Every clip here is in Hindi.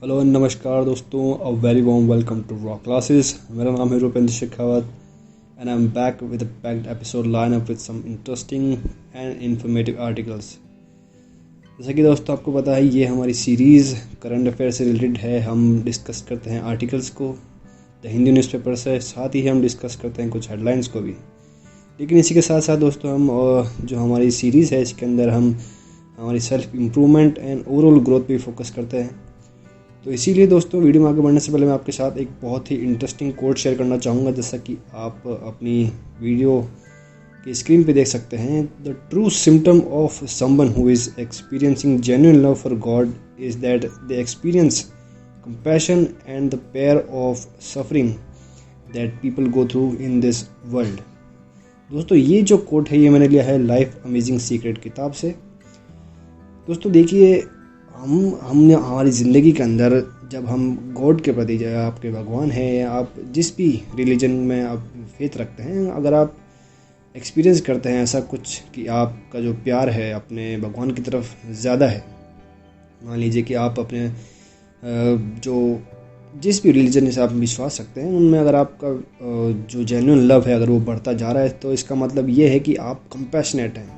हेलो नमस्कार दोस्तों, a very warm welcome to raw classes. मेरा नाम है Rupendra Shekhawat and I am back with a packed episode line up with some interesting and informative articles. जैसा कि दोस्तों आपको पता है, ये हमारी सीरीज़ करंट अफेयर से रिलेटेड है। हम डिस्कस करते हैं आर्टिकल्स को द हिंदू न्यूज़पेपर से, साथ ही हम डिस्कस करते हैं कुछ हेडलाइंस को भी। लेकिन इसी के साथ साथ दोस्तों हम जो हमारी सीरीज़ है इसके अंदर हम हमारी self improvement and overall growth पे फोकस करते हैं। तो इसीलिए दोस्तों वीडियो में आगे बढ़ने से पहले मैं आपके साथ एक बहुत ही इंटरेस्टिंग कोट शेयर करना चाहूँगा, जैसा कि आप अपनी वीडियो की स्क्रीन पे देख सकते हैं। The true symptom of someone who is experiencing genuine love for God is that they experience compassion and the pair of suffering that people go through in this world. दोस्तों ये जो कोट है ये मैंने लिया है लाइफ अमेजिंग सीक्रेट किताब से। दोस्तों देखिए, हमने हमारी ज़िंदगी के अंदर जब हम गॉड के प्रति, जो आपके भगवान हैं या आप जिस भी रिलीजन में आप फेथ रखते हैं, अगर आप एक्सपीरियंस करते हैं ऐसा कुछ कि आपका जो प्यार है अपने भगवान की तरफ ज़्यादा है, मान लीजिए कि आप अपने जो जिस भी रिलीजन से आप विश्वास रखते हैं उनमें अगर आपका जो जेन्युइन लव है अगर वो बढ़ता जा रहा है, तो इसका मतलब ये है कि आप कंपैशनेट हैं।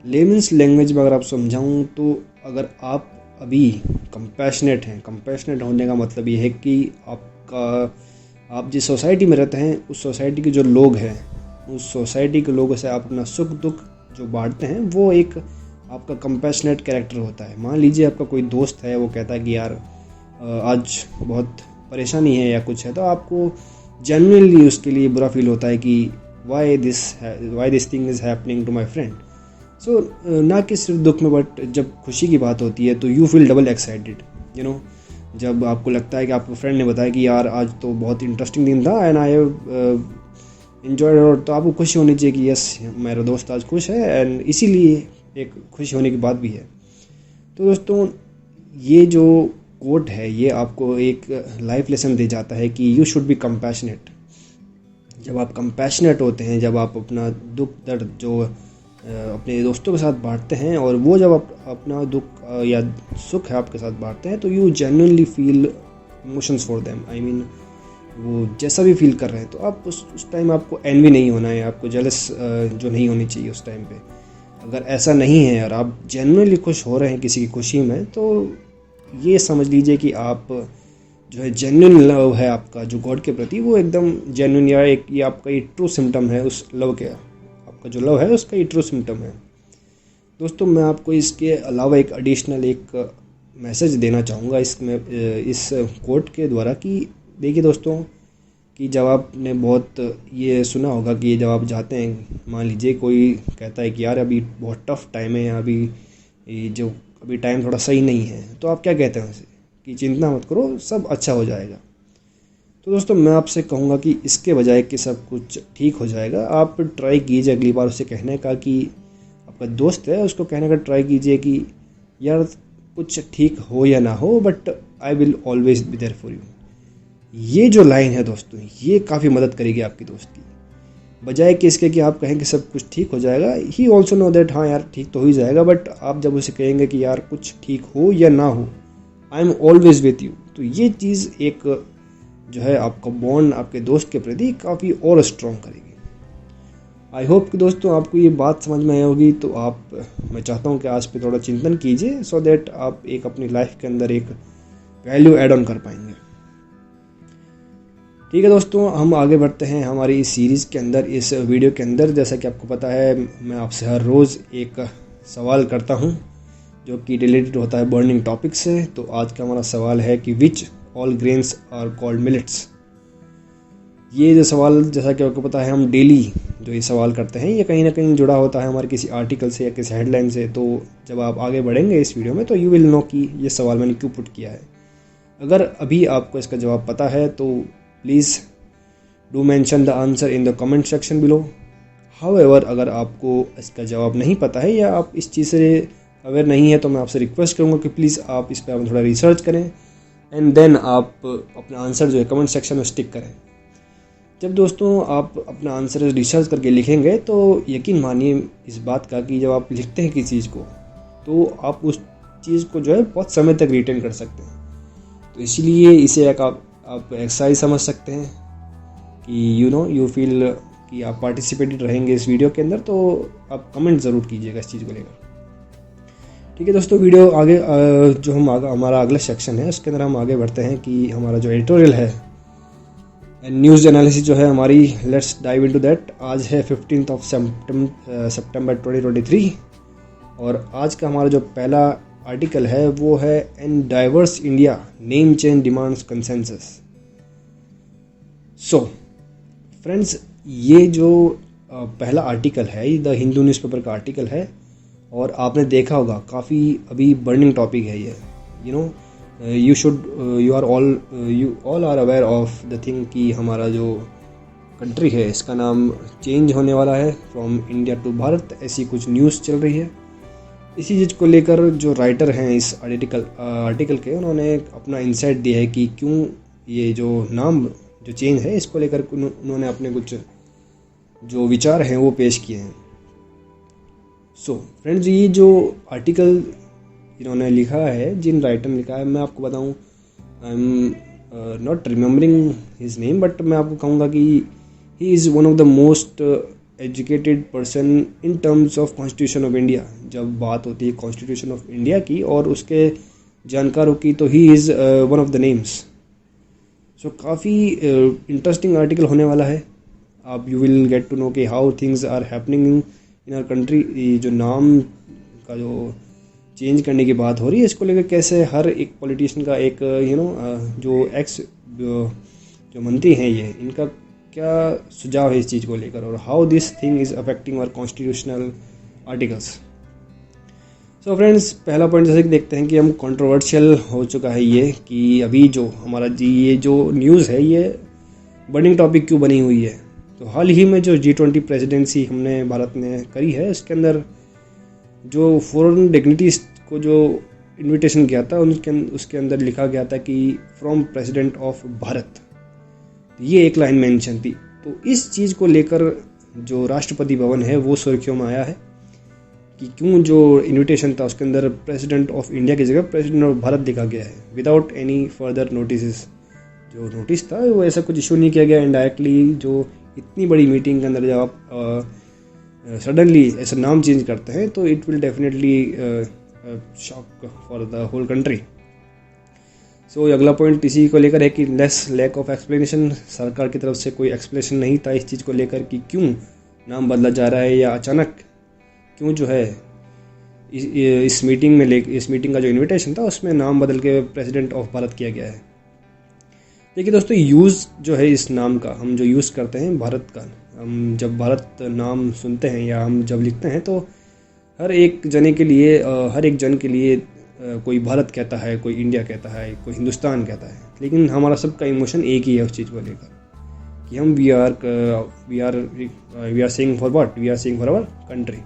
लेमन्स लैंग्वेज में अगर आप समझाऊँ तो अगर आप अभी कंपैशनेट हैं, कंपैशनेट होने का मतलब ये है कि आप जिस सोसाइटी में रहते हैं उस सोसाइटी के जो लोग हैं, उस सोसाइटी के लोगों से आप अपना सुख दुख जो बांटते हैं वो एक आपका कंपैशनेट कैरेक्टर होता है। मान लीजिए आपका कोई दोस्त है, वो कहता है कि यार आज बहुत परेशानी है या कुछ है, तो आपको जेन्युइनली उसके लिए बुरा फील होता है कि why this thing is happening to my friend. So ना कि सिर्फ दुख में, बट जब खुशी की बात होती है तो यू फील डबल एक्साइटेड। जब आपको लगता है कि आपके फ्रेंड ने बताया कि यार आज तो बहुत इंटरेस्टिंग दिन था एंड आई हैव एंजॉयड, तो आपको खुशी होनी चाहिए कि यस मेरा दोस्त आज खुश है, एंड इसीलिए एक खुशी होने की बात भी है। तो दोस्तों ये जो कोट है ये आपको एक लाइफ लेसन दे जाता है कि यू शुड बी कंपैशनेट। जब आप कंपैशनेट होते हैं, जब आप अपना दुख दर्द जो अपने दोस्तों के साथ बांटते हैं और वो जब अपना दुख या सुख है आपके साथ बांटते हैं, तो you genuinely feel emotions for them. I mean वो जैसा भी फील कर रहे हैं, तो आप उस टाइम आपको एनवी नहीं होना है, आपको जेलस जो नहीं होनी चाहिए उस टाइम पे। अगर ऐसा नहीं है और आप जेन्युइनली खुश हो रहे हैं किसी की खुशी में, तो ये समझ लीजिए कि आप जो है जेन्युइन लव है आपका जो गॉड के प्रति, वो एकदम जेन्युइन, या एक ये आपका ये ट्रू सिम्टम है उस लव के, आपका जो लव है उसका ये ट्रू सिम्टम है। दोस्तों मैं आपको इसके अलावा एक एडिशनल एक मैसेज देना चाहूँगा इस कोट के द्वारा कि देखिए दोस्तों, कि जब आपने बहुत ये सुना होगा कि जब आप जाते हैं, मान लीजिए कोई कहता है कि यार अभी बहुत टफ टाइम है, अभी टाइम थोड़ा सही नहीं है, तो आप क्या कहते हैं उसे कि चिंता मत करो, सब अच्छा हो जाएगा। तो दोस्तों मैं आपसे कहूँगा कि इसके बजाय कि सब कुछ ठीक हो जाएगा, आप ट्राई कीजिए अगली बार उसे कहने का, कि आपका दोस्त है उसको कहने का ट्राई कीजिए कि यार कुछ ठीक हो या ना हो, but I will always be there for you. ये जो लाइन है दोस्तों, ये काफ़ी मदद करेगी आपकी दोस्त की, बजाय कि इसके कि आप कहें कि सब कुछ ठीक हो जाएगा। ही ऑल्सो नो दैट हाँ यार ठीक तो हो ही जाएगा, बट आप जब उसे कहेंगे कि यार कुछ ठीक हो या ना हो, I am always with you, तो ये चीज़ एक जो है आपका बॉन्ड आपके दोस्त के प्रति काफ़ी और स्ट्रॉन्ग करेगी। आई होप कि दोस्तों आपको ये बात समझ में आई होगी। तो मैं चाहता हूँ कि आज पे थोड़ा चिंतन कीजिए, सो दैट आप एक अपनी लाइफ के अंदर एक वैल्यू ऐड ऑन कर पाएंगे। ठीक है दोस्तों, हम आगे बढ़ते हैं हमारी इस सीरीज़ के अंदर, इस वीडियो के अंदर। जैसा कि आपको पता है, मैं आपसे हर रोज़ एक सवाल करता हूँ जो कि रिलेटेड होता है बर्निंग टॉपिक से। तो आज का हमारा सवाल है कि which all grains are called millets. ये जो सवाल, जैसा कि आपको पता है, हम डेली जो ये सवाल करते हैं, ये कहीं ना कहीं जुड़ा होता है हमारे किसी आर्टिकल से या किसी हेडलाइन से। तो जब आप आगे बढ़ेंगे इस वीडियो में, तो यू विल नो कि ये सवाल मैंने क्यों पुट किया है। अगर अभी आपको इसका जवाब पता है तो please do mention the answer in the comment section below. However अगर आपको इसका जवाब नहीं पता है या आप इस चीज़ से अवेयर नहीं है, तो मैं आपसे रिक्वेस्ट करूँगा कि प्लीज़ आप इस पर थोड़ा रिसर्च करें एंड देन आप अपना आंसर जो है कमेंट सेक्शन में स्टिक करें। जब दोस्तों आप अपना आंसर रिसर्च करके लिखेंगे, तो यकीन मानिए इस बात का कि जब आप लिखते हैं किसी चीज़ को, तो आप उस चीज़ को जो है बहुत समय तक रिटेन कर सकते हैं। तो इसीलिए इसे एक आप एक्सरसाइज समझ सकते हैं कि यू फील कि आप पार्टिसिपेटेड रहेंगे इस वीडियो के अंदर, तो आप कमेंट ज़रूर कीजिएगा इस चीज़ को लेकर। ठीक है दोस्तों, वीडियो आगे जो हमारा अगला सेक्शन है उसके अंदर हम आगे बढ़ते हैं कि हमारा जो एडिटोरियल है न्यूज़ एनालिसिस जो है हमारी, लेट्स डाइव इनटू दैट। आज है 15 सितंबर 2023 और आज का हमारा जो पहला आर्टिकल है वो है an diverse India name change demands consensus. So friends, ये जो पहला आर्टिकल है द हिंदू न्यूज़पेपर का आर्टिकल है और आपने देखा होगा काफ़ी अभी बर्निंग टॉपिक है ये। You all are aware of the thing कि हमारा जो कंट्री है इसका नाम चेंज होने वाला है फ्रॉम इंडिया टू भारत, ऐसी कुछ न्यूज़ चल रही है। इसी चीज़ को लेकर जो राइटर हैं इस आर्टिकल के, उन्होंने अपना इंसाइट दिया है कि क्यों ये जो नाम जो चेंज है इसको लेकर उन्होंने अपने कुछ जो विचार हैं वो पेश किए हैं। सो फ्रेंड्स, ये जो आर्टिकल इन्होंने लिखा है, जिन राइटर ने लिखा है, मैं आपको बताऊं, I am not remembering his name, but मैं आपको कहूँगा कि ही is one of the most educated person in terms of constitution of India. जब बात होती है कॉन्स्टिट्यूशन ऑफ इंडिया की और उसके जानकारों की, तो he is one of the names. So काफ़ी इंटरेस्टिंग आर्टिकल होने वाला है। आप you will get to know कि how things are happening in our country. जो नाम का जो चेंज करने की बात हो रही है, इसको लेकर कैसे हर एक पॉलिटिशियन का एक जो एक्स जो मंत्री हैं ये, इनका क्या सुझाव है इस चीज़ को लेकर, और how this thing is affecting our constitutional articles. So friends, पहला पॉइंट जैसे कि देखते हैं कि हम कंट्रोवर्शियल हो चुका है ये कि अभी जो हमारा ये जो न्यूज़ है ये बर्निंग टॉपिक क्यों बनी हुई है। तो हाल ही में जो G20 प्रेसिडेंसी हमने भारत ने करी है, उसके अंदर जो फॉरेन डिग्निटीज को जो इनविटेशन किया था उसके अंदर लिखा गया था कि फ्रॉम प्रेसिडेंट ऑफ भारत, ये एक लाइन मेंशन थी। तो इस चीज़ को लेकर जो राष्ट्रपति भवन है वो सुर्खियों में आया है कि क्यों जो इनविटेशन था उसके अंदर प्रेसिडेंट ऑफ इंडिया की जगह प्रेसिडेंट ऑफ भारत लिखा गया है विदाउट एनी फर्दर नोटिस। जो नोटिस था वो ऐसा कुछ इशू नहीं किया गया इनडायरेक्टली। जो इतनी बड़ी मीटिंग के अंदर जब आप सडनली ऐसा नाम चेंज करते हैं तो it will definitely shock for the whole country. So अगला पॉइंट इसी को लेकर है कि लेस लैक ऑफ एक्सप्लेनेशन। सरकार की तरफ से कोई एक्सप्लेनेशन नहीं था इस चीज़ को लेकर कि क्यों नाम बदला जा रहा है, या अचानक क्यों जो है इस मीटिंग का जो इनविटेशन था उसमें नाम बदल के प्रेसिडेंट ऑफ भारत किया गया है। देखिए दोस्तों, यूज़ जो है इस नाम का, हम जो यूज़ करते हैं भारत का, हम जब भारत नाम सुनते हैं या हम जब लिखते हैं तो हर एक जन के लिए कोई भारत कहता है, कोई इंडिया कहता है, कोई हिंदुस्तान कहता है, लेकिन हमारा सबका इमोशन एक ही है उस चीज़ को लेकर कि हम we are saying for what, we are saying for our country.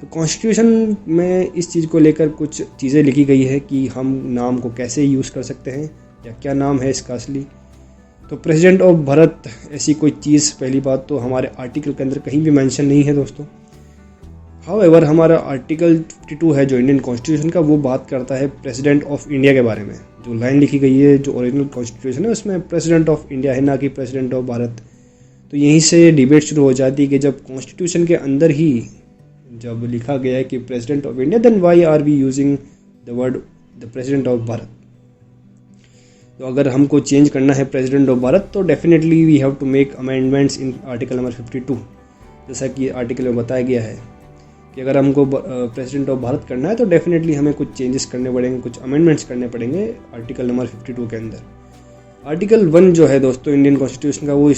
तो कॉन्स्टिट्यूशन में इस चीज़ को लेकर कुछ चीज़ें लिखी गई है कि हम नाम को कैसे यूज़ कर सकते हैं या क्या नाम है इसका असली। तो प्रेसिडेंट ऑफ भारत ऐसी कोई चीज़, पहली बात तो हमारे आर्टिकल के अंदर कहीं भी मेंशन नहीं है दोस्तों। हाउएवर हमारा आर्टिकल 52 है जो इंडियन कॉन्स्टिट्यूशन का, वो बात करता है प्रेसिडेंट ऑफ इंडिया के बारे में। जो लाइन लिखी गई है जो ओरिजिनल कॉन्स्टिट्यूशन है उसमें प्रेसिडेंट ऑफ इंडिया है, ना कि प्रेसिडेंट ऑफ भारत। तो यहीं से डिबेट शुरू हो जाती है कि जब कॉन्स्टिट्यूशन के अंदर ही जब लिखा गया है कि president of India, then why are we using the word the president of Bharat. तो अगर हमको चेंज करना है प्रेसिडेंट ऑफ भारत तो definitely we have to make amendments in article number 52। जैसा कि आर्टिकल में बताया गया है कि अगर हमको प्रेसिडेंट ऑफ भारत करना है तो डेफिनेटली हमें कुछ चेंजेस करने पड़ेंगे, कुछ अमेंडमेंट्स करने पड़ेंगे आर्टिकल नंबर 52 के अंदर। आर्टिकल 1 जो है दोस्तों इंडियन कॉन्स्टिट्यूशन का, वो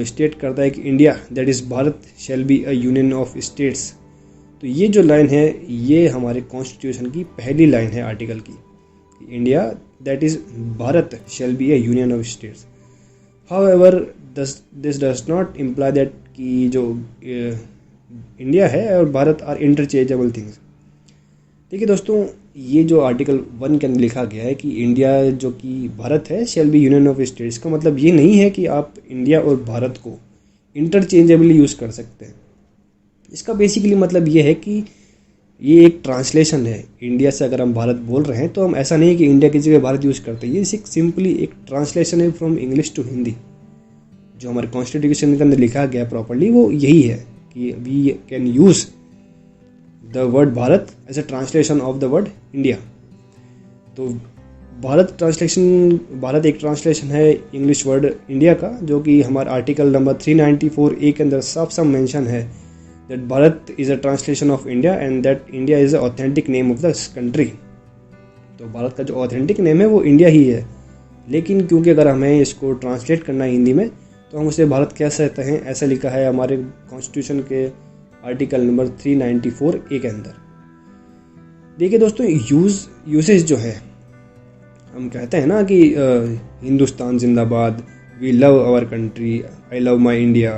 स्टेट करता है कि India that is Bharat shall be a union of states. तो ये जो लाइन है ये हमारे कॉन्स्टिट्यूशन की पहली लाइन है आर्टिकल की, India that is Bharat shall be a union of states. However this does not imply that कि जो इंडिया है और भारत आर इंटरचेंजेबल थिंग्स। देखिए दोस्तों, ये जो आर्टिकल 1 के अंदर लिखा गया है कि इंडिया जो कि भारत है shall be union of states, का मतलब ये नहीं है कि आप इंडिया और भारत को इंटरचेंजेबली यूज़ कर सकते हैं। इसका बेसिकली मतलब ये है कि ये एक ट्रांसलेशन है। इंडिया से अगर हम भारत बोल रहे हैं तो हम ऐसा नहीं कि इंडिया की जगह भारत यूज़ करते हैं, ये सिंपली एक ट्रांसलेशन है फ्रॉम इंग्लिश टू हिंदी। जो हमारे कॉन्स्टिट्यूशन के अंदर लिखा गया प्रॉपर्ली वो यही है कि we can use the word Bharat as a translation of the word India. तो भारत एक ट्रांसलेशन है इंग्लिश वर्ड इंडिया का, जो कि हमारा आर्टिकल नंबर 394A के अंदर साफ साफ मेंशन है that Bharat is a translation of India and that India is a authentic name of the country. तो भारत का जो ऑथेंटिक नेम है वो इंडिया ही है, लेकिन क्योंकि अगर हमें इसको ट्रांसलेट करना है हिंदी में तो हम उसे भारत कह सकते हैं। ऐसा लिखा है हमारे कॉन्स्टिट्यूशन के आर्टिकल नंबर 394A के अंदर। देखिए दोस्तों, यूसेज जो है, हम कहते हैं ना कि हिंदुस्तान जिंदाबाद, we love our country, I love my India,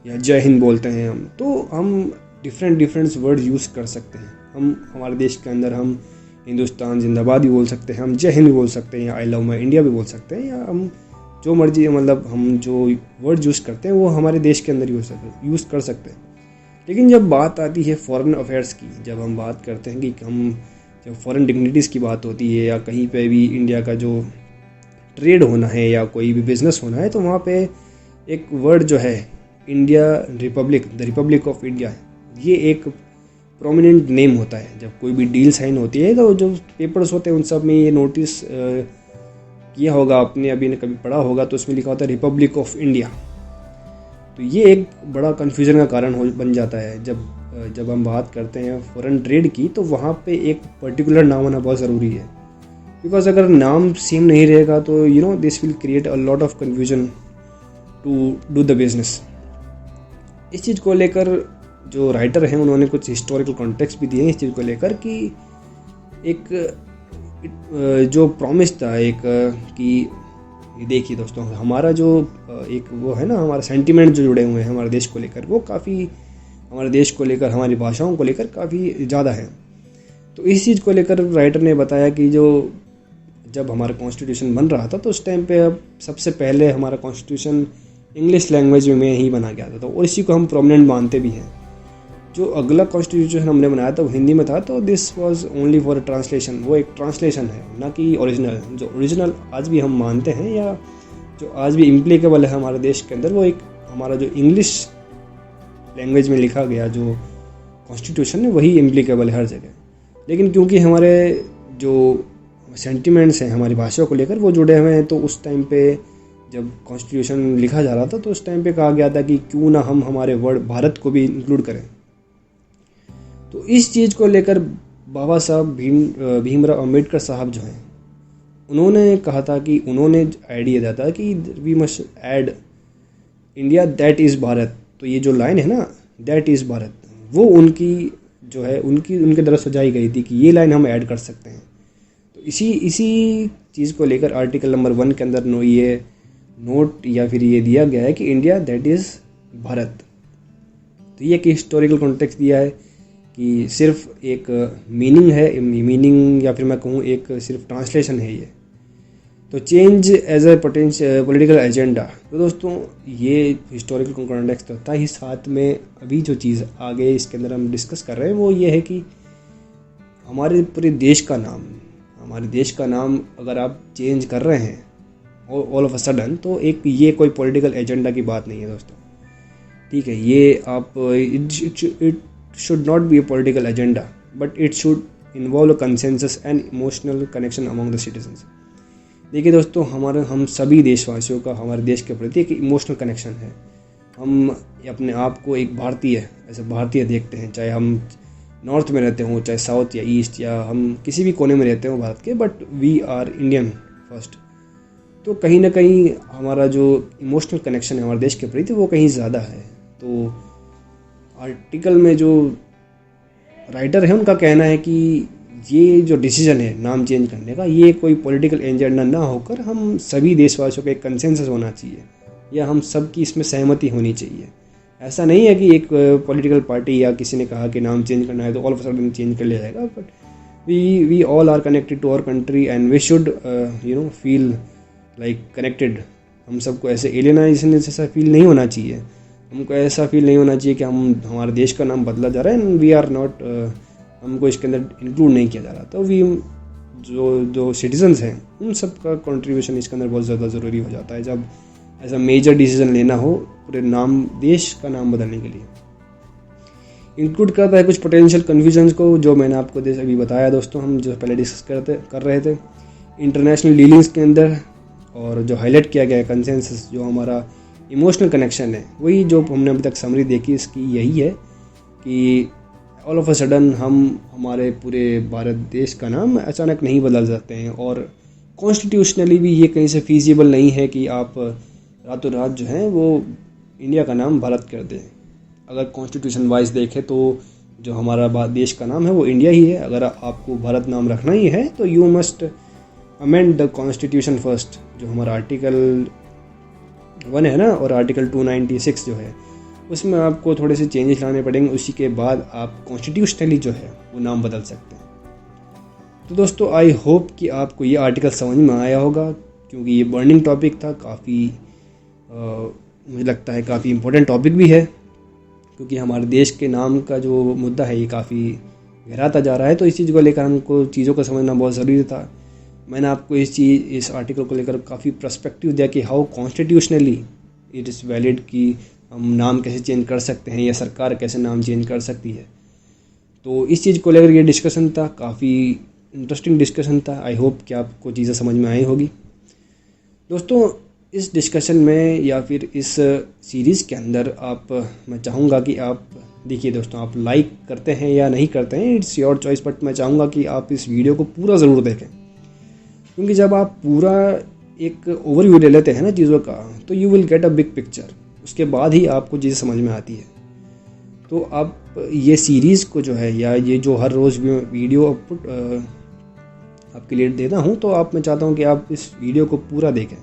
या जय हिंद बोलते हैं हम, तो हम डिफरेंट वर्ड यूज़ कर सकते हैं। हम हमारे देश के अंदर हम हिंदुस्तान जिंदाबाद भी बोल सकते हैं, हम जय हिंद भी बोल सकते हैं, या आई लव माई इंडिया भी बोल सकते हैं, या हम जो मर्जी, मतलब हम जो वर्ड यूज़ करते हैं वो हमारे देश के अंदर यूज़ कर सकते हैं। लेकिन जब बात आती है फॉरेन अफेयर्स की, जब हम बात करते हैं कि हम जब फॉरेन डिग्निटीज़ की बात होती है या कहीं पे भी इंडिया का जो ट्रेड होना है या कोई भी बिज़नेस होना है, तो वहाँ पे एक वर्ड जो है India Republic, the Republic of India, ये एक प्रोमिनेंट नेम होता है। जब कोई भी डील साइन होती है तो जो पेपर्स होते हैं उन सब में ये नोटिस किया होगा आपने, अभी ने कभी पढ़ा होगा, तो उसमें लिखा होता है रिपब्लिक ऑफ इंडिया। तो ये एक बड़ा कन्फ्यूज़न का कारण बन जाता है। जब हम बात करते हैं फॉरेन ट्रेड की, तो वहाँ पे एक पर्टिकुलर नाम होना बहुत ज़रूरी है, बिकॉज अगर नाम सेम नहीं रहेगा तो this will create a lot of confusion to do the business. इस चीज़ को लेकर जो राइटर हैं उन्होंने कुछ हिस्टोरिकल कॉन्टेक्स्ट भी दिए इस चीज़ को लेकर कि एक जो प्रॉमिस था एक कि देखिए दोस्तों, हमारा जो एक वो है ना, हमारा सेंटिमेंट जो जुड़े हुए हैं हमारे देश को लेकर, वो काफ़ी हमारे देश को लेकर, हमारी भाषाओं को लेकर काफ़ी ज़्यादा है। तो इस चीज़ को लेकर राइटर ने बताया कि जब हमारा कॉन्स्टिट्यूशन बन रहा था तो उस टाइम पे सबसे पहले हमारा कॉन्स्टिट्यूशन इंग्लिश लैंग्वेज में ही बना गया था, और इसी को हम प्रोमिनेंट मानते भी हैं। जो अगला कॉन्स्टिट्यूशन हमने बनाया था वो हिंदी में था, तो this was only for a translation, वो एक ट्रांसलेशन है, ना कि ओरिजिनल। जो ओरिजिनल आज भी हम मानते हैं या जो आज भी इम्प्लीकेबल है हमारे देश के अंदर, वो एक हमारा जो इंग्लिश लैंग्वेज में लिखा गया जो कॉन्स्टिट्यूशन है वही इम्प्लीकेबल है हर जगह। लेकिन क्योंकि हमारे जो सेंटिमेंट्स हैं हमारी भाषा को लेकर वो जुड़े हुए हैं, तो उस टाइम पे जब कॉन्स्टिट्यूशन लिखा जा रहा था तो उस टाइम पे कहा गया था कि क्यों ना हम हमारे वर्ड भारत को भी इंक्लूड करें। तो इस चीज़ को लेकर बाबा साहब भीमराव अम्बेडकर साहब जो हैं, उन्होंने कहा था कि उन्होंने आइडिया दिया था कि we must add India that is Bharat. तो ये जो लाइन है ना, दैट इज़ भारत, वो उनकी जो है उनके द्वारा सुझाई गई थी कि ये लाइन हम ऐड कर सकते हैं। तो इसी चीज़ को लेकर आर्टिकल नंबर 1 के अंदर ये नोट या फिर ये दिया गया है कि इंडिया दैट इज़ भारत। तो ये एक हिस्टोरिकल कॉन्टेक्स्ट दिया है कि सिर्फ एक मीनिंग या फिर मैं कहूँ एक सिर्फ ट्रांसलेशन है ये। तो change as a political agenda, तो दोस्तों ये हिस्टोरिकल कॉन्टेक्स्ट होता है ही। साथ में अभी जो चीज़ आगे इसके अंदर हम डिस्कस कर रहे हैं वो ये है कि हमारे पूरे देश का नाम अगर आप चेंज कर रहे हैं ऑल ऑफ अ सडन, तो ये कोई पॉलिटिकल एजेंडा की बात नहीं है दोस्तों, ठीक है। ये आप it should not be a political agenda, but it should involve a consensus and emotional connection among the citizens। देखिए दोस्तों, हम सभी देशवासियों का हमारे देश के प्रति एक इमोशनल कनेक्शन है। हम अपने आप को एक भारतीय देखते हैं, चाहे हम नॉर्थ में रहते हों, चाहे साउथ या ईस्ट, या हम किसी भी कोने में रहते हों भारत के, but we are Indian first. तो कहीं ना कहीं हमारा जो इमोशनल कनेक्शन है हमारे देश के प्रति वो कहीं ज़्यादा है। तो आर्टिकल में जो राइटर है उनका कहना है कि ये जो डिसीजन है नाम चेंज करने का, ये कोई पॉलिटिकल एजेंडा ना होकर हम सभी देशवासियों का एक कंसेंसस होना चाहिए, या हम सब की इसमें सहमति होनी चाहिए। ऐसा नहीं है कि एक पॉलिटिकल पार्टी या किसी ने कहा कि नाम चेंज करना है तो ऑल ऑफ सडन चेंज कर लिया जाएगा, but we all are connected to our country and we should feel like connected. हम सबको ऐसे एलियनाइजेशन जैसा फील नहीं होना चाहिए, हमको ऐसा फील नहीं होना चाहिए कि हमारे देश का नाम बदला जा रहा है एंड वी आर नॉट हमको इसके अंदर इंक्लूड नहीं किया जा रहा। तो वी जो सिटीजन्स हैं उन सब का कंट्रीब्यूशन इसके अंदर बहुत ज़्यादा ज़रूरी हो जाता है जब ऐसा मेजर डिसीजन लेना हो पूरे देश का नाम बदलने के लिए। इंक्लूड करता है कुछ पोटेंशियल कन्फ्यूजन्स को, जो मैंने आपको अभी बताया दोस्तों, हम जो पहले डिस्कस कर रहे थे इंटरनेशनल डीलिंग्स के अंदर। और जो हाईलाइट किया गया है कंसेंसस, जो हमारा इमोशनल कनेक्शन है, वही जो हमने अभी तक समरी देखी इसकी यही है कि ऑल ऑफ अ सडन हमारे पूरे भारत देश का नाम अचानक नहीं बदल सकते हैं। और कॉन्स्टिट्यूशनली भी ये कहीं से फीजिबल नहीं है कि आप रातों रात जो है वो इंडिया का नाम भारत कर दें। अगर कॉन्स्टिट्यूशन वाइज देखें तो जो हमारा देश का नाम है वो इंडिया ही है। अगर आपको भारत नाम रखना ही है तो you must amend the constitution first, जो हमारा आर्टिकल 1 है ना, और आर्टिकल 296 जो है उसमें आपको थोड़े से चेंजेस लाने पड़ेंगे। उसी के बाद आप कॉन्स्टिट्यूशनली जो है वो नाम बदल सकते हैं। तो दोस्तों आई होप कि आपको ये आर्टिकल समझ में आया होगा, क्योंकि ये बर्निंग टॉपिक था काफ़ी, मुझे लगता है काफ़ी इम्पोर्टेंट टॉपिक भी है, क्योंकि हमारे देश के नाम का जो मुद्दा है ये काफ़ी गहराता जा रहा है। तो इस चीज़ को लेकर हमको चीज़ों को समझना बहुत ज़रूरी था। मैंने आपको इस आर्टिकल को लेकर काफ़ी पर्सपेक्टिव दिया कि how constitutionally it is valid, कि हम नाम कैसे चेंज कर सकते हैं या सरकार कैसे नाम चेंज कर सकती है। तो इस चीज़ को लेकर ये डिस्कशन था, काफ़ी इंटरेस्टिंग डिस्कशन था। आई होप कि आपको चीज़ें समझ में आई होगी। दोस्तों इस डिस्कशन में या फिर इस सीरीज़ के अंदर मैं चाहूँगा कि आप देखिए दोस्तों, आप लाइक करते हैं या नहीं करते हैं, इट्स योर चॉइस, बट मैं चाहूँगा कि आप इस वीडियो को पूरा ज़रूर देखें, क्योंकि जब आप पूरा एक ओवरव्यू ले लेते हैं ना चीज़ों का, तो you will get a big picture. उसके बाद ही आपको चीज़ें समझ में आती है। तो आप ये सीरीज़ को जो है, या ये जो हर रोज़ वीडियो आउटपुट आपके लिए देता हूँ, तो मैं चाहता हूँ कि आप इस वीडियो को पूरा देखें।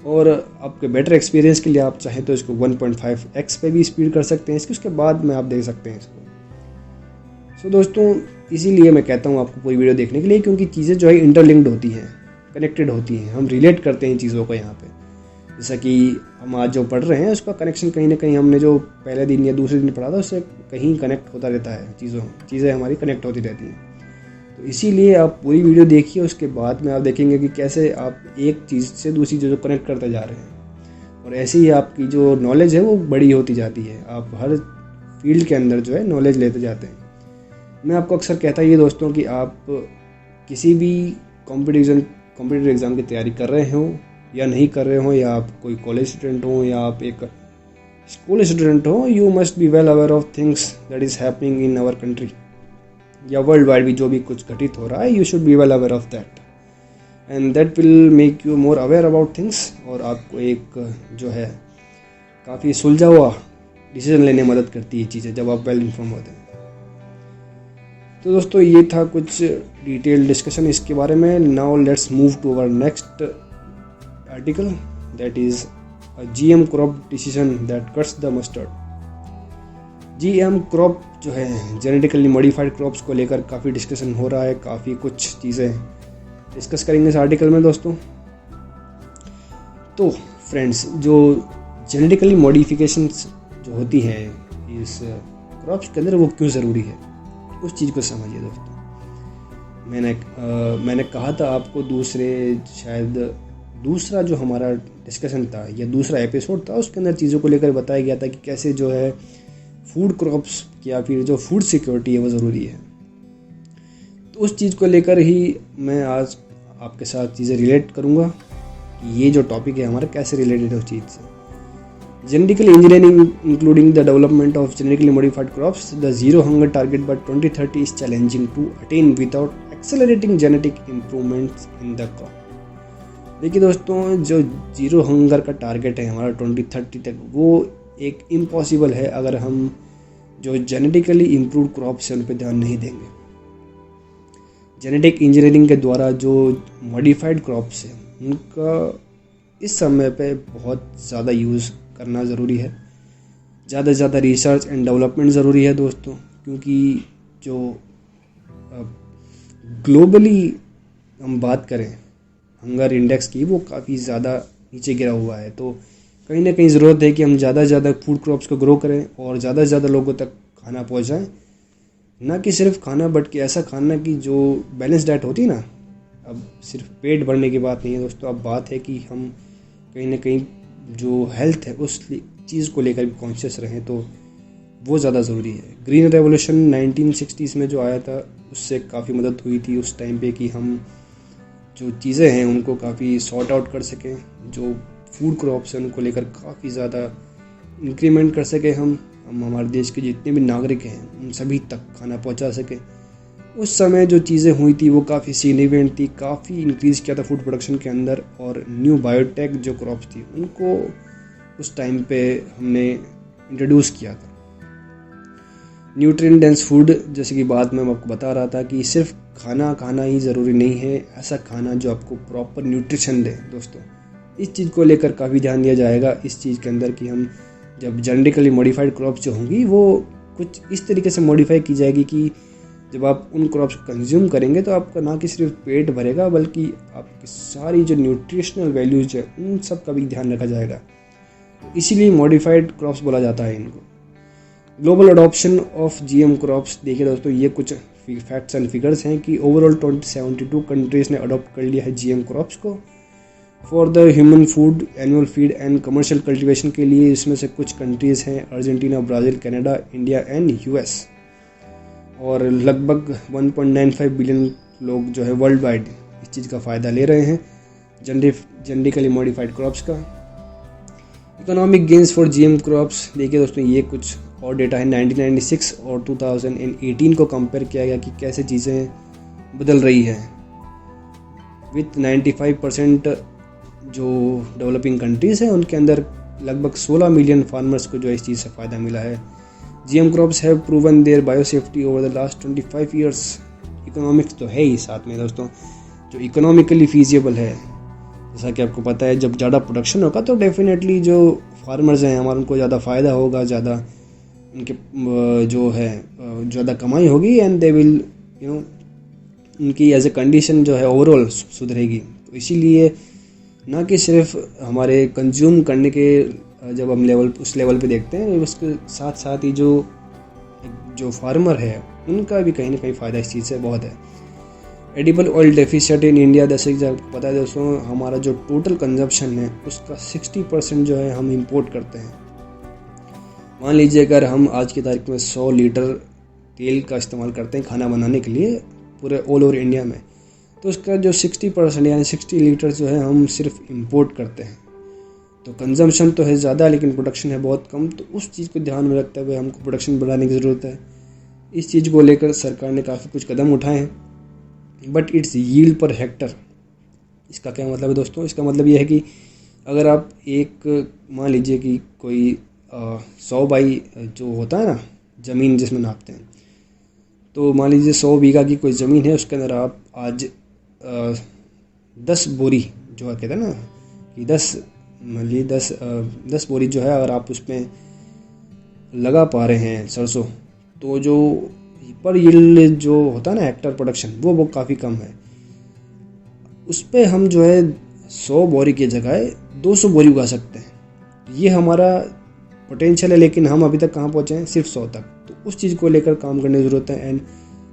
और आपके बेटर एक्सपीरियंस के लिए आप चाहें तो इसको 1.5x पे भी स्पीड कर सकते हैं उसके बाद में आप देख सकते हैं इसको। सो दोस्तों इसीलिए मैं कहता हूँ आपको पूरी वीडियो देखने के लिए, क्योंकि चीज़ें जो है इंटरलिंक्ड होती हैं, कनेक्टेड होती हैं, हम रिलेट करते हैं चीज़ों को यहाँ पे। जैसा कि हम आज जो पढ़ रहे हैं उसका कनेक्शन कहीं ना कहीं हमने जो पहले दिन या दूसरे दिन पढ़ा था उससे कहीं कनेक्ट होता रहता है, चीज़ें हमारी कनेक्ट होती रहती हैं। तो इसीलिए आप पूरी वीडियो देखिए, उसके बाद में आप देखेंगे कि कैसे आप एक चीज़ से दूसरी चीज़ को कनेक्ट करते जा रहे हैं। और ऐसे ही आपकी जो नॉलेज है वो बड़ी होती जाती है, आप हर फील्ड के अंदर जो है नॉलेज लेते जाते हैं। मैं आपको अक्सर कहता ही दोस्तों कि आप किसी भी कॉम्पिटिटिव एग्ज़ाम की तैयारी कर रहे हो या नहीं कर रहे हो, या आप कोई कॉलेज स्टूडेंट हो या आप एक स्कूल स्टूडेंट हो, you must be well aware of things that is happening in our country या वर्ल्ड वाइड भी जो भी कुछ घटित हो रहा है, you should be well aware of that, and that will make you more aware about things. और आपको एक जो है काफ़ी सुलझा हुआ डिसीजन लेने में मदद करती है चीज़ें जब आप वेल इन्फॉर्म होते हैं। तो दोस्तों ये था कुछ डिटेल डिस्कशन इसके बारे में। Now let's move to our next article, that is GM crop decision that cuts the mustard. GM crop जो है जेनेटिकली मॉडिफाइड क्रॉप्स को लेकर काफ़ी डिस्कशन हो रहा है, काफ़ी कुछ चीज़ें डिस्कस करेंगे इस आर्टिकल में दोस्तों। तो फ्रेंड्स, जो जेनेटिकली मॉडिफिकेशंस जो होती हैं इस क्रॉप्स के अंदर, वो क्यों ज़रूरी है, उस चीज़ को समझिए दोस्तों। मैंने कहा था आपको दूसरा जो हमारा डिस्कशन था या दूसरा एपिसोड था, उसके अंदर चीज़ों को लेकर बताया गया था कि कैसे जो है फूड क्रॉप्स या फिर जो फूड सिक्योरिटी है वो ज़रूरी है। तो उस चीज़ को लेकर ही मैं आज आपके साथ चीज़ें रिलेट करूँगा कि ये जो टॉपिक है हमारा कैसे रिलेटेड है उस चीज़ से। Genetical engineering including the development of genetically modified crops, the zero hunger target by 2030 is challenging to attain without accelerating genetic improvements in the crop. देखिए दोस्तों, जो जीरो हंगर का टारगेट है हमारा 2030 तक, वो एक इम्पॉसिबल है अगर हम जो जेनेटिकली इम्प्रूव्ड क्रॉप्स हैं उन पर ध्यान नहीं देंगे। जेनेटिक इंजीनियरिंग के द्वारा जो मॉडिफाइड क्रॉप्स हैं उनका इस समय पे बहुत ज़्यादा यूज़ करना ज़रूरी है। ज़्यादा से ज़्यादा रिसर्च एंड डेवलपमेंट ज़रूरी है दोस्तों, क्योंकि जो ग्लोबली हम बात करें हंगर इंडेक्स की, वो काफ़ी ज़्यादा नीचे गिरा हुआ है। तो कहीं ना कहीं ज़रूरत है कि हम ज़्यादा से ज़्यादा फूड क्रॉप्स को ग्रो करें और ज़्यादा से ज़्यादा लोगों तक खाना पहुंचाएं, ना कि सिर्फ खाना, बट कि ऐसा खाना कि जो बैलेंस डाइट होती है ना। अब सिर्फ पेट भरने की बात नहीं है दोस्तों, अब बात है कि हम कहीं ना कहीं जो हेल्थ है उस चीज़ को लेकर भी कॉन्शियस रहें, तो वो ज़्यादा ज़रूरी है। ग्रीन रेवोल्यूशन 1960s में जो आया था उससे काफ़ी मदद हुई थी उस टाइम पे कि हम जो चीज़ें हैं उनको काफ़ी सॉर्ट आउट कर सकें, जो फूड क्रॉप्स हैं उनको लेकर काफ़ी ज़्यादा इंक्रीमेंट कर सकें। हम हमारे देश के जितने भी नागरिक हैं उन सभी तक खाना पहुंचा सकें। उस समय जो चीज़ें हुई थी वो काफ़ी सिग्निफिकेंट थी, काफ़ी इंक्रीज़ किया था फूड प्रोडक्शन के अंदर, और न्यू बायोटेक जो क्रॉप्स थी उनको उस टाइम पे हमने इंट्रोड्यूस किया था। न्यूट्रिएंट डेंस फूड, जैसे कि बात मैं आपको बता रहा था कि सिर्फ खाना खाना ही ज़रूरी नहीं है, ऐसा खाना जो आपको प्रॉपर न्यूट्रिशन दे। दोस्तों इस चीज़ को लेकर काफ़ी ध्यान दिया जाएगा इस चीज़ के अंदर कि हम जब जेनेटिकली मॉडिफाइड क्रॉप्स जो होंगी वो कुछ इस तरीके से मॉडिफाई की जाएगी कि जब आप उन क्रॉप्स को कंज्यूम करेंगे तो आपका ना कि सिर्फ पेट भरेगा बल्कि आपकी सारी जो न्यूट्रिशनल वैल्यूज है उन सब का भी ध्यान रखा जाएगा। तो इसीलिए मॉडिफाइड क्रॉप्स बोला जाता है इनको। Global adoption of GM crops, देखिए दोस्तों ये कुछ फैक्ट्स एंड फिगर्स हैं कि ओवरऑल 72 कंट्रीज़ ने अडॉप्ट कर लिया है जीएम क्रॉप्स को for the human food, annual feed and commercial cultivation के लिए। इसमें से कुछ कंट्रीज़ हैं Argentina, Brazil, Canada, India and US, और लगभग 1.95 बिलियन लोग जो है वर्ल्ड वाइड इस चीज़ का फ़ायदा ले रहे हैं जेनेटिकली मॉडिफाइड क्रॉप्स का। Economic gains for GM crops, देखिए दोस्तों ये कुछ और डेटा है। 1996 और 2018 को कंपेयर किया गया कि कैसे चीज़ें बदल रही है। विथ 95% जो डेवलपिंग कंट्रीज़ हैं उनके अंदर लगभग 16 मिलियन फार्मर्स को जो इस चीज़ से फ़ायदा मिला है। GM crops have proven their biosafety over the last 25 years। Economics तो है ही साथ में दोस्तों, जो इकोनॉमिकली फीजिबल है। जैसा कि आपको पता है जब ज़्यादा प्रोडक्शन होगा तो डेफिनेटली जो फार्मर्स हैं हमारे उनको ज़्यादा फ़ायदा होगा, ज़्यादा उनके जो है ज़्यादा कमाई होगी, एंड दे विल उनकी एज ए कंडीशन जो है ओवरऑल सुधरेगी। तो इसीलिए ना कि सिर्फ हमारे कंज्यूम करने के जब हम उस लेवल पे देखते हैं, उसके साथ साथ ही जो फार्मर है उनका भी कहीं ना कहीं फ़ायदा इस चीज़ से बहुत है। Edible oil deficient in India, जैसे कि आपको पता है दोस्तों हमारा जो टोटल कंजप्शन है उसका 60% जो है हम इंपोर्ट करते हैं। मान लीजिए अगर हम आज की तारीख में 100 लीटर तेल का इस्तेमाल करते हैं खाना बनाने के लिए पूरे ऑल ओवर इंडिया में, तो उसका जो 60% यानी 60 लीटर जो है हम सिर्फ इंपोर्ट करते हैं। तो कंजम्पशन तो है ज़्यादा लेकिन प्रोडक्शन है बहुत कम। तो उस चीज़ को ध्यान में रखते हुए हमको प्रोडक्शन बढ़ाने की ज़रूरत है। इस चीज़ को लेकर सरकार ने काफ़ी कुछ कदम उठाए हैं, but it's yield per hectare. इसका क्या मतलब है दोस्तों? इसका मतलब ये है कि अगर आप मान लीजिए कि कोई 100 बाई जो होता है ना ज़मीन जिसमें नापते हैं, तो मान लीजिए 100 बीघा की कोई ज़मीन है, उसके अंदर आप आज 10 बोरी जो कहते हैं ना कि 10 बोरी जो है अगर आप उसमें लगा पा रहे हैं सरसों, तो जो पर यील्ड जो होता है ना हेक्टर प्रोडक्शन वो काफ़ी कम है। उस पर हम जो है 100 बोरी की जगह 200 बोरी उगा सकते हैं। ये हमारा पोटेंशियल है, लेकिन हम अभी तक कहाँ पहुँचे हैं? सिर्फ 100 तक। तो उस चीज़ को लेकर काम करने की ज़रूरत है, and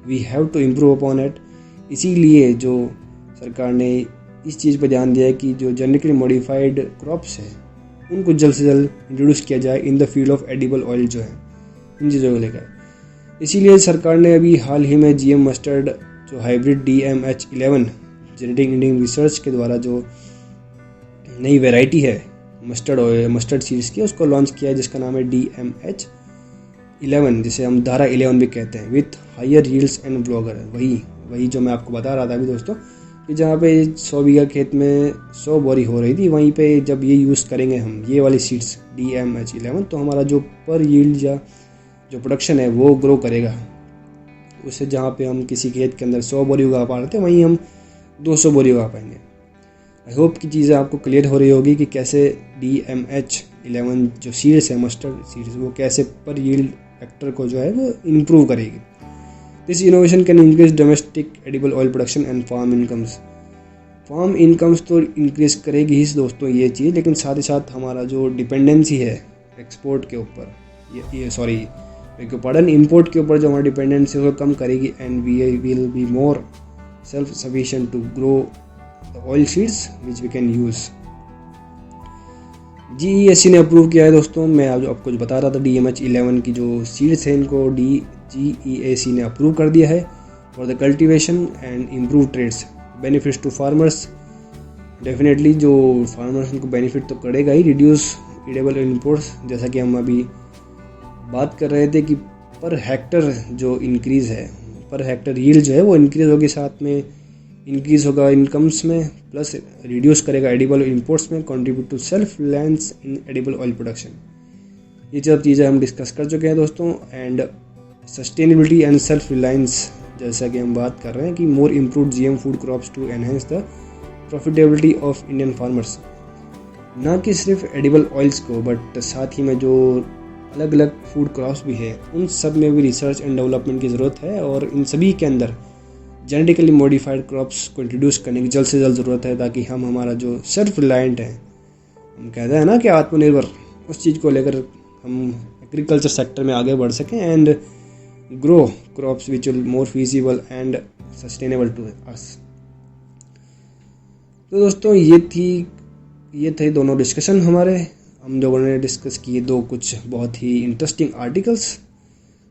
we have to improve upon it. इसीलिए जो सरकार ने इस चीज़ पर ध्यान दिया है कि जो जेनेटिकली मॉडिफाइड क्रॉप्स हैं उनको जल्द से जल्द इंट्रोड्यूस किया जाए in the field of edible oil जो है, इन चीज़ों को लेकर। इसीलिए सरकार ने अभी हाल ही में GM मस्टर्ड जो hybrid DMH11 genetic engineering research के द्वारा जो नई वैरायटी है मस्टर्ड सीड्स की, उसको लॉन्च किया है जिसका नाम है DMH11, जिसे हम धारा 11 भी कहते हैं, with higher yields and blogger. वही जो मैं आपको बता रहा था अभी दोस्तों कि जहाँ पे 100 बीघा खेत में 100 बोरी हो रही थी, वहीं पे जब ये यूज़ करेंगे हम ये वाली सीड्स DMH11, तो हमारा जो पर यील्ड या जो प्रोडक्शन है वो ग्रो करेगा। उससे जहाँ पे हम किसी खेत के अंदर 100 बोरी उगा पा रहे थे वहीं हम 200 बोरी उगा पाएंगे। आई होप कि चीज़ें आपको क्लियर हो रही होगी कि कैसे DMH11 जो सीड्स है मस्टर्ड सीड्स वो कैसे पर यील्ड फैक्टर को जो है वो इम्प्रूव करेगी। This innovation can increase domestic edible oil production and farm incomes तो इंक्रीज करेगी ही दोस्तों ये चीज़, लेकिन साथ ही साथ हमारा जो डिपेंडेंसी है एक्सपोर्ट के ऊपर पॉडन इम्पोर्ट के ऊपर जो हमारा डिपेंडेंसी है वो कम करेगी and we will be more self sufficient to grow the oil seeds which we can use. GESC ने अप्रूव किया है दोस्तों। मैं आपको जो बता रहा था DMH11 की जो सीड्स हैं इनको GEAC ने अप्रूव कर दिया है for the cultivation and improve trades benefits to farmers. Definitely जो फार्मर्स उनको बेनिफिट तो करेगा ही, रिड्यूस एडिबल इम्पोर्ट्स, जैसा कि हम अभी बात कर रहे थे कि पर हेक्टर जो इंक्रीज़ है, पर हेक्टर यील्ड जो है वो इंक्रीज़ होगी, साथ में इंक्रीज़ होगा इनकम्स में, प्लस रिड्यूस करेगा एडिबल इंपोर्ट्स में, contribute to self reliance in edible oil production. ये सब चीज़ें हम डिस्कस कर चुके हैं दोस्तों। And sustainability and self reliance, जैसा कि हम बात कर रहे हैं कि more improve GM food crops to enhance the profitability of Indian farmers. ना कि सिर्फ एडिबल ऑयल्स को बट साथ ही में जो अलग अलग फूड क्रॉप्स भी है उन सब में भी रिसर्च एंड डेवलपमेंट की ज़रूरत है, और इन सभी के अंदर जेनेटिकली मॉडिफाइड क्रॉप्स को इंट्रोड्यूस करने की जल्द से जल्द ज़रूरत है, ताकि हम हमारा जो सेल्फ रिलायंट है, हम कहते हैं ना कि आत्मनिर्भर, उस चीज़ को लेकर हम एग्रीकल्चर सेक्टर में आगे बढ़ सकें and grow crops which will more feasible and sustainable to us. तो दोस्तों ये थे दोनों डिस्कशन हमारे। हम लोगों ने डिस्कस किए दो कुछ बहुत ही इंटरेस्टिंग आर्टिकल्स,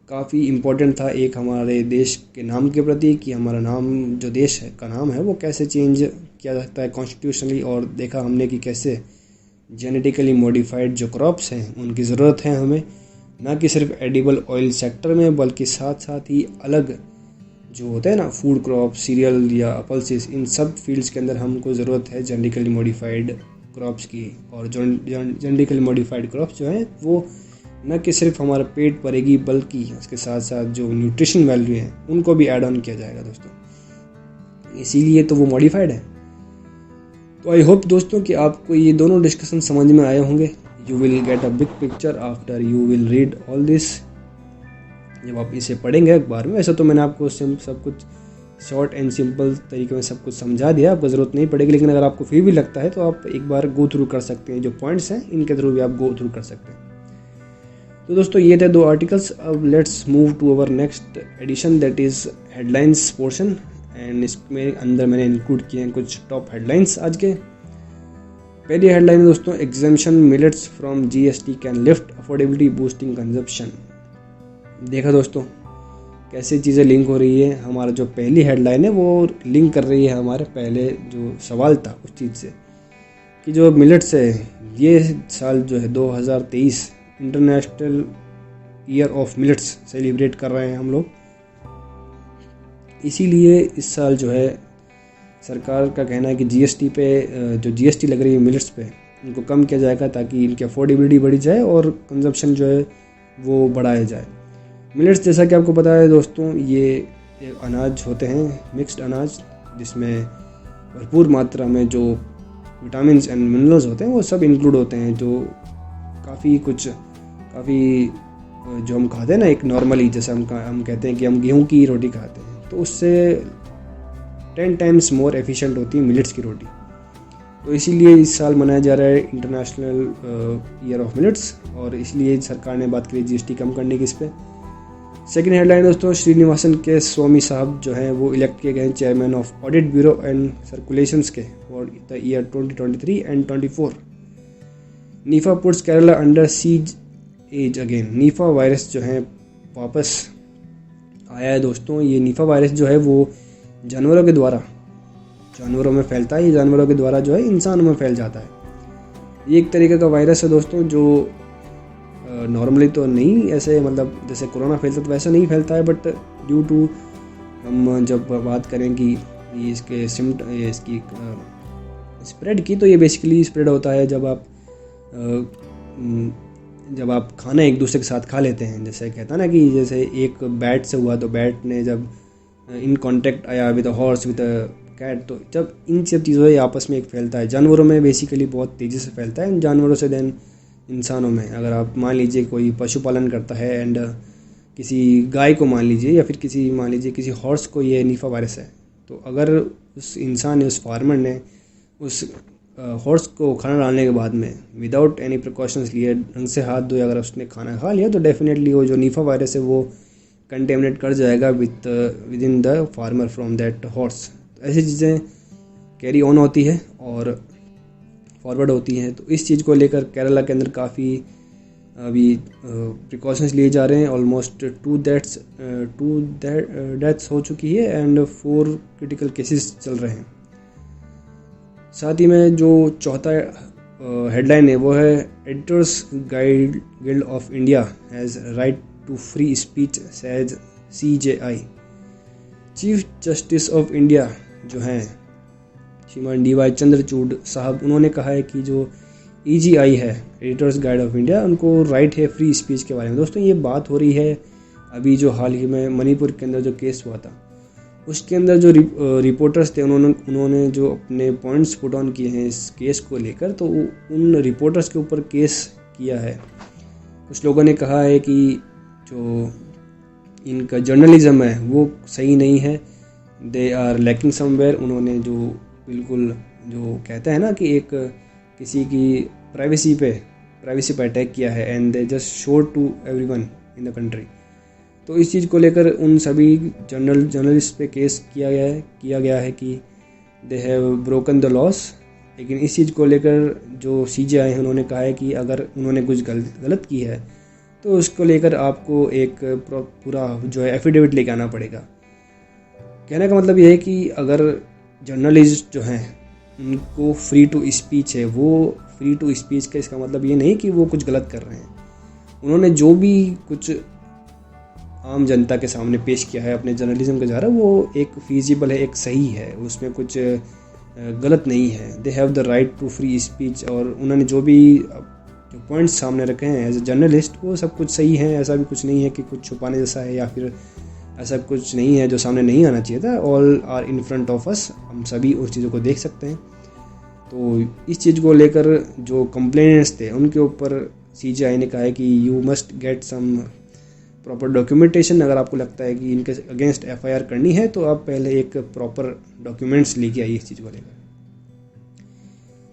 काफ़ी इम्पोर्टेंट था। एक हमारे देश के नाम के प्रति कि हमारा नाम जो देश है का नाम है वो कैसे चेंज किया जाता है कॉन्स्टिट्यूशनली, और देखा हमने कि कैसे जेनेटिकली मॉडिफाइड जो क्रॉप्स हैं उनकी ज़रूरत है हमें, ना कि सिर्फ एडिबल ऑयल सेक्टर में बल्कि साथ साथ ही अलग जो होते हैं ना फूड क्रॉप, सीरियल या पल्सेस, इन सब फील्ड्स के अंदर हमको ज़रूरत है जेनेटिकली मॉडिफाइड क्रॉप्स की। और जो जेनेटिकली मॉडिफाइड क्रॉप्स जो हैं वो न कि सिर्फ हमारा पेट भरेगी बल्कि उसके साथ साथ जो न्यूट्रिशन वैल्यू है उनको भी ऐड ऑन किया जाएगा दोस्तों, इसीलिए तो वो मॉडिफाइड है। तो आई होप दोस्तों कि आपको ये दोनों डिस्कशन समझ में आए होंगे। You will get a big picture after you will read all this. जब आप इसे पढ़ेंगे अखबार में, वैसे तो मैंने आपको सब कुछ शॉर्ट एंड सिंपल तरीके में सब कुछ समझा दिया, आपको ज़रूरत नहीं पड़ेगी, लेकिन अगर आपको फिर भी लगता है तो आप एक बार गो थ्रू कर सकते हैं, जो पॉइंट्स हैं इनके थ्रू भी आप गो थ्रू कर सकते हैं। तो दोस्तों ये थे दो आर्टिकल्स। अब let's move to our next edition, that is headlines portion, and इसमें अंदर मैंने इंक्लूड किए हैं कुछ टॉप हेडलाइंस आज के। पहली हेडलाइन है दोस्तों, exemption millets from GST can lift affordability boosting consumption. देखा दोस्तों कैसे चीज़ें लिंक हो रही है। हमारा जो पहली हेडलाइन है वो लिंक कर रही है हमारे पहले जो सवाल था उस चीज़ से, कि जो मिलेट्स है ये साल जो है 2023 international year of millets celebrate कर रहे हैं हम लोग। इसीलिए इस साल जो है सरकार का कहना है कि GST पे जो GST लग रही है मिलेट्स पे इनको कम किया जाएगा, ताकि इनकी अफोर्डेबिलिटी बढ़ी जाए और कंजप्शन जो है वो बढ़ाया जाए। मिलेट्स जैसा कि आपको पता है दोस्तों, ये अनाज होते हैं, मिक्स्ड अनाज, जिसमें भरपूर मात्रा में जो विटामिन एंड मिनरल्स होते हैं वो सब इंक्लूड होते हैं, जो काफ़ी जो हम खाते हैं ना एक नॉर्मली, जैसे हम कहते हैं कि हम गेहूं की रोटी खाते हैं, तो उससे 10 टाइम्स मोर एफिशिएंट होती है मिलेट्स की रोटी। तो इसीलिए इस साल मनाया जा रहा है इंटरनेशनल ईयर ऑफ मिलेट्स, और इसलिए सरकार ने बात करी GST कम करने की इस पर। सेकेंड हेडलाइन दोस्तों, श्रीनिवासन के स्वामी साहब जो हैं वो इलेक्ट किए गए chairman of audit bureau and circulations के for the year 2023 and 24। Nipah puts Kerala under siege as again. Nipah virus जो है वापस आया है दोस्तों। ये नीफा वायरस जो है वो जानवरों में फैलता है, ये जानवरों के द्वारा जो है इंसानों में फैल जाता है। ये एक तरीके का वायरस है दोस्तों जो नॉर्मली तो नहीं ऐसे, मतलब जैसे कोरोना फैलता तो वैसे नहीं फैलता है, बट ड्यू टू हम जब बात करें कि इसकी स्प्रेड की, तो ये बेसिकली स्प्रेड होता है जब आप खाना एक दूसरे के साथ खा लेते हैं। जैसे कहता है ना कि जैसे एक बैट से हुआ, तो बैट ने जब इन कांटेक्ट आया with a horse with a cat, तो जब इन सब चीज़ों से आपस में एक फैलता है। जानवरों में बेसिकली बहुत तेज़ी से फैलता है, जानवरों से देन इंसानों में। अगर आप मान लीजिए कोई पशुपालन करता है एंड किसी गाय को मान लीजिए, या फिर किसी हॉर्स को ये नीफा वायरस है, तो अगर उस इंसान ने, उस फार्मर ने उस हॉर्स को खाना डालने के बाद में विदाउट एनी प्रिकॉशंस लिए ढंग से हाथ धोए अगर उसने खाना खा लिया तो डेफिनेटली वो जो नीफा वायरस है वो कंटेमिनेट कर जाएगा with in the farmer from that horse. ऐसी चीज़ें कैरी ऑन होती है और फॉरवर्ड होती हैं। तो इस चीज़ को लेकर केरला के अंदर काफ़ी अभी प्रिकॉशंस लिए जा रहे हैं। ऑलमोस्ट 2 डेथ्स हो चुकी है एंड 4 क्रिटिकल केसेस चल रहे हैं। साथ ही में जो चौथा हेडलाइन है वो है editors guild of India has right to free speech says CJI। Chief justice of India जो हैं श्रीमान DY चंद्रचूड़ साहब, उन्होंने कहा है कि जो EGI है एडिटर्स गाइड ऑफ इंडिया, उनको राइट है फ्री स्पीच के बारे में। दोस्तों ये बात हो रही है अभी जो हाल ही में मणिपुर के अंदर जो केस हुआ था उसके अंदर जो रिपोर्टर्स थे उन्होंने जो अपने पॉइंट्स पुट ऑन किए हैं इस केस को लेकर, तो उन रिपोर्टर्स के ऊपर केस किया है। कुछ लोगों ने कहा है कि जो इनका जर्नलिज्म है वो सही नहीं है, दे आर लैकिंग समवेयर। उन्होंने जो बिल्कुल जो कहते हैं ना कि एक किसी की प्राइवेसी पे अटैक किया है and they just showed to everyone in the country. तो इस चीज़ को लेकर उन सभी जर्नलिस्ट पे केस किया गया है कि they have broken the loss. लेकिन इस चीज़ को लेकर जो CJI है उन्होंने कहा है कि अगर उन्होंने कुछ गलत की है तो उसको लेकर आपको एक पूरा जो है एफिडेविट लेके आना पड़ेगा। कहने का मतलब ये है कि अगर जर्नलिस्ट जो हैं उनको फ्री टू स्पीच है, वो फ्री टू स्पीच का इसका मतलब ये नहीं कि वो कुछ गलत कर रहे हैं। उन्होंने जो भी कुछ आम जनता के सामने पेश किया है अपने जर्नलिज्म के द्वारा वो एक फीजिबल है, एक सही है, उसमें कुछ गलत नहीं है। They have the right to free speech. और उन्होंने जो पॉइंट्स सामने रखे हैं एज ए जर्नलिस्ट वो सब कुछ सही है। ऐसा भी कुछ नहीं है कि कुछ छुपाने जैसा है या फिर ऐसा कुछ नहीं है जो सामने नहीं आना चाहिए था। All are in front of us, हम सभी उस चीज़ों को देख सकते हैं। तो इस चीज़ को लेकर जो कंप्लेनेंट्स थे उनके ऊपर CJI ने कहा है कि you must get some proper documentation. अगर आपको लगता है कि इनके अगेंस्ट FIR करनी है तो आप पहले एक प्रॉपर डॉक्यूमेंट्स लेके आइए इस चीज़ को लेकर।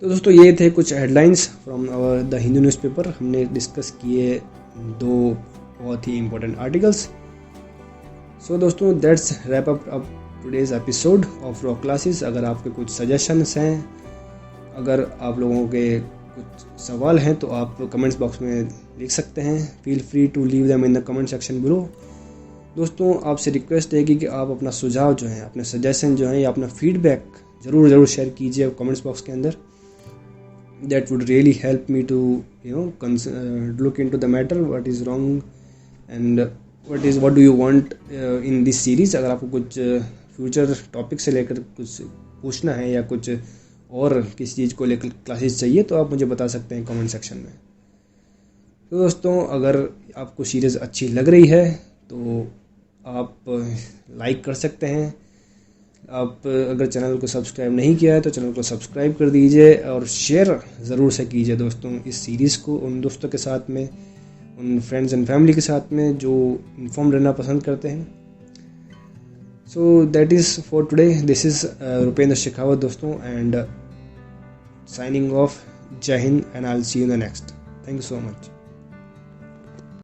तो दोस्तों ये थे कुछ headlines from the Hindu newspaper. हमने डिस्कस किए 2 बहुत ही इंपॉर्टेंट आर्टिकल्स। सो दोस्तों that's wrap up today's episode of rock classes. अगर आपके कुछ सजेशंस हैं, अगर आप लोगों के कुछ सवाल हैं तो आप कमेंट्स बॉक्स में लिख सकते हैं। Feel free to leave them in the comment section below. दोस्तों आपसे रिक्वेस्ट है कि आप अपना सुझाव जो है, अपने सजेशन जो है या अपना फीडबैक ज़रूर शेयर कीजिए कमेंट्स बॉक्स के अंदर। That would really help me to look into the matter, what is wrong and what do you want in this series. अगर आपको कुछ फ्यूचर टॉपिक से लेकर कुछ पूछना है या कुछ और किसी चीज़ को लेकर क्लासेस चाहिए तो आप मुझे बता सकते हैं कमेंट सेक्शन में। तो दोस्तों अगर आपको सीरीज़ अच्छी लग रही है तो आप लाइक कर सकते हैं। आप अगर चैनल को सब्सक्राइब नहीं किया है तो चैनल को सब्सक्राइब कर दीजिए और शेयर ज़रूर से कीजिए दोस्तों इस सीरीज़ को उन दोस्तों के साथ में, उन फ्रेंड्स एंड फैमिली के साथ में जो इन्फॉर्म रहना पसंद करते हैं। So that is for today. This is Rupendra Shekhawat दोस्तों and signing off. Jai Hind and I'll see you in the next. Thank you so much.